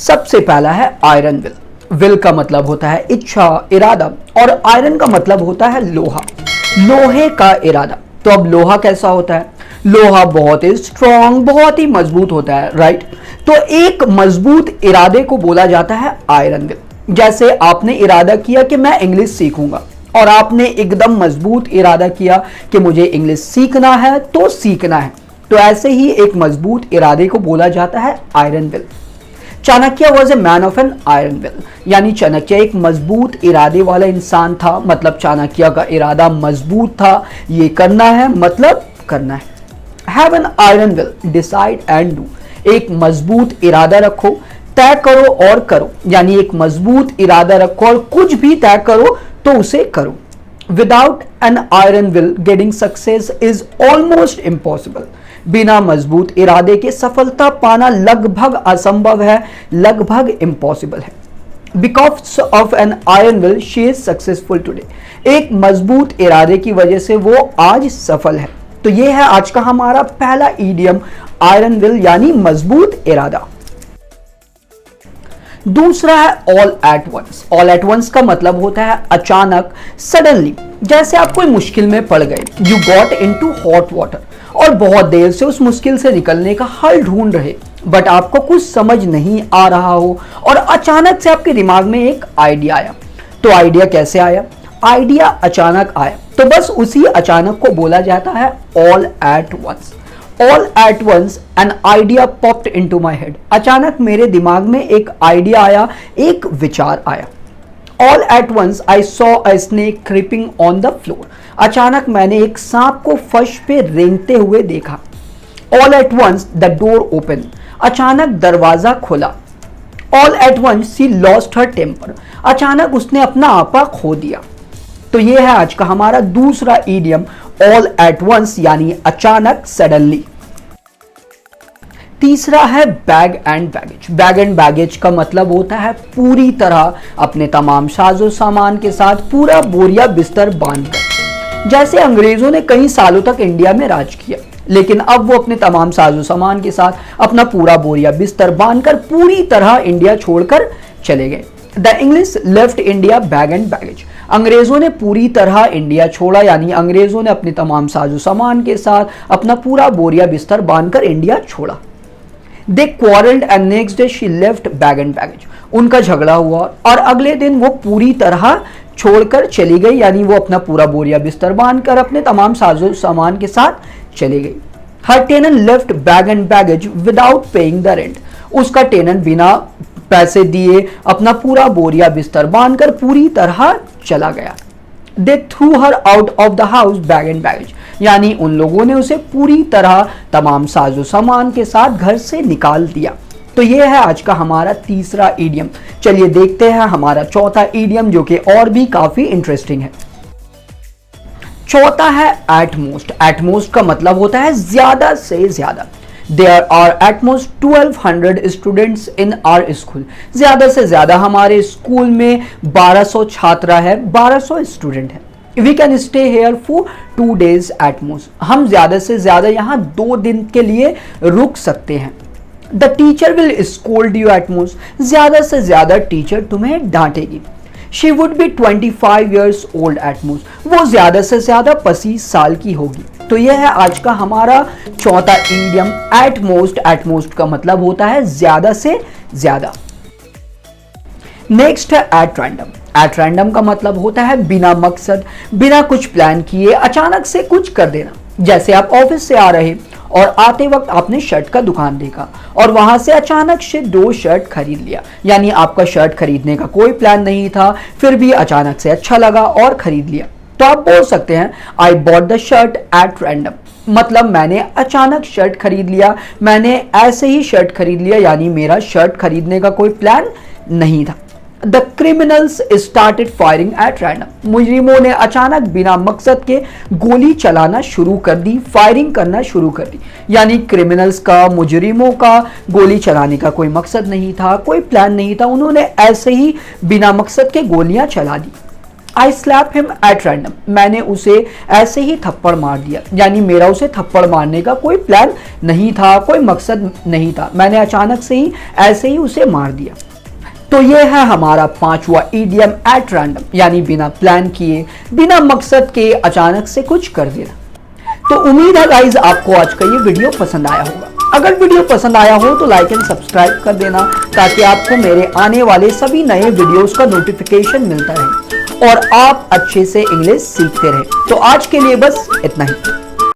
सबसे पहला है आयरन विल। विल का मतलब होता है इच्छा, इरादा, और आयरन का मतलब होता है लोहा, लोहे का इरादा। तो अब लोहा कैसा होता है? लोहा बहुत ही स्ट्रॉन्ग, बहुत ही मजबूत होता है, राइट। तो एक मजबूत इरादे को बोला जाता है आयरन विल। जैसे आपने इरादा किया कि मैं इंग्लिश सीखूंगा, और आपने एकदम मजबूत इरादा किया कि मुझे इंग्लिश सीखना है तो सीखना है, तो ऐसे ही एक मजबूत इरादे को बोला जाता है iron will. Chanakya was a man of an iron will, यानी चाणक्य एक मजबूत इरादे वाला इंसान था, मतलब चाणक्य का इरादा मजबूत था, ये करना है मतलब करना है। Have an iron will, decide and do, एक मजबूत इरादा रखो, तय करो और करो, यानी एक मजबूत इरादा रखो और कुछ भी तय करो तो उसे करो। Without an iron will getting success is almost impossible, बिना मजबूत इरादे के सफलता पाना लगभग असंभव है, लगभग इम्पॉसिबल है। Because of an iron will she is successful today, एक मजबूत इरादे की वजह से वो आज सफल है। तो ये है आज का हमारा पहला इडियम, आयरन विल यानी मजबूत इरादा। दूसरा है all at once. All at once का मतलब होता है अचानक, सडनली। जैसे आप कोई मुश्किल में पड़ गए, you got into hot water, और बहुत देर से उस मुश्किल से निकलने का हल ढूंढ रहे, बट आपको कुछ समझ नहीं आ रहा हो, और अचानक से आपके दिमाग में एक आइडिया आया। तो आइडिया कैसे आया? आइडिया अचानक आया, तो बस उसी अचानक को बोला जाता है all at once. All at once an idea popped into my head, अचानक मेरे दिमाग में एक आइडिया आया, एक विचार आया। All at once I saw a snake creeping on the floor, अचानक मैंने एक सांप को फर्श पे रेंगते हुए देखा। All at once the door open, अचानक दरवाजा खुला। All at once she lost her temper, अचानक उसने अपना आपा खो दिया। तो ये है आज का हमारा दूसरा इडियम, ऑल एट वंस यानी अचानक, सडनली। तीसरा है bag and baggage. Bag and baggage का मतलब होता है पूरी तरह अपने तमाम साजो सामान के साथ पूरा बोरिया बिस्तर बांधकर। जैसे अंग्रेजों ने कई सालों तक इंडिया में राज किया, लेकिन अब वो अपने तमाम साजो सामान के साथ अपना पूरा बोरिया बिस्तर बांधकर पूरी तरह इंडिया छोड़कर चले गए। The English left India bag and baggage, अंग्रेजों ने पूरी तरह इंडिया छोड़ा, यानी अंग्रेजों ने अपने तमाम साजो सामान के साथ अपना पूरा बोरिया बिस्तर बांधकर इंडिया छोड़ा। They quarrelled and next day she left bag and baggage, उनका झगड़ा हुआ और अगले दिन वो पूरी तरह छोड़कर चली गई, यानी वो अपना पूरा बोरिया बिस्तर बांधकर अपने तमाम साजो सामान के साथ चली गई। Her tenant left bag and baggage without paying the rent, उसका टेनन बिना पैसे दिए अपना पूरा बोरिया बिस्तर बांधकर पूरी तरह चला गया। They threw her out of the house bag and baggage, यानी उन लोगों ने उसे पूरी तरह तमाम साजो सामान के साथ घर से निकाल दिया। तो ये है आज का हमारा तीसरा इडियम। चलिए देखते हैं हमारा चौथा इडियम, जो कि और भी काफी इंटरेस्टिंग है। चौथा है एटमोस्ट। एटमोस्ट का मतलब होता है ज्यादा से ज्यादा। There are at most 1200 students in our school. ज्यादा से ज्यादा हमारे स्कूल में 1200 छात्रा है, 1200 स्टूडेंट है। We can stay here for 2 days at most. हम ज्यादा से ज्यादा यहाँ 2 दिन के लिए रुक सकते हैं। The teacher will scold you at most. ज्यादा से ज्यादा टीचर तुम्हें डांटेगी। She would be 25 years old at most. वो ज्यादा से ज्यादा 25 साल की होगी। तो यह है आज का हमारा चौथा idiom, at most. At most का मतलब होता है ज्यादा से ज्यादा। नेक्स्ट है एट रैंडम। एट रैंडम का मतलब होता है बिना मकसद, बिना कुछ प्लान किए अचानक से कुछ कर देना। जैसे आप ऑफिस से आ रहे और आते वक्त आपने शर्ट का दुकान देखा और वहां से अचानक से 2 शर्ट खरीद लिया, यानी आपका शर्ट खरीदने का कोई प्लान नहीं था, फिर भी अचानक से अच्छा लगा और खरीद लिया। तो आप बोल सकते हैं I bought the shirt at random, मतलब मैंने अचानक शर्ट खरीद लिया, मैंने ऐसे ही शर्ट खरीद लिया, यानी मेरा शर्ट खरीदने का कोई प्लान नहीं था। The criminals started firing at random, मुजरिमों ने अचानक बिना मकसद के गोली चलाना शुरू कर दी, फायरिंग करना शुरू कर दी, यानी क्रिमिनल्स का, मुजरिमों का गोली चलाने का कोई मकसद नहीं था, कोई प्लान नहीं था, उन्होंने ऐसे ही बिना मकसद के गोलियां चला दी। I slap him at random, मैंने उसे ऐसे ही थप्पड़ मार दिया, यानी मेरा उसे थप्पड़ मारने का कोई प्लान नहीं था, कोई मकसद नहीं था, मैंने अचानक से ही ऐसे ही उसे मार दिया। तो ये है हमारा पांचवा इडियम एट रैंडम, यानी बिना प्लान किए, बिना मकसद के अचानक से कुछ कर देना। तो उम्मीद है गाइज आपको आज का ये वीडियो पसंद आया होगा। अगर वीडियो पसंद आया हो तो लाइक एंड सब्सक्राइब कर देना, ताकि आपको मेरे आने वाले सभी नए वीडियोस का नोटिफिकेशन मिलता रहे और आप अच्छे से इंग्लिश सीखते रहे। तो आज के लिए बस इतना ही।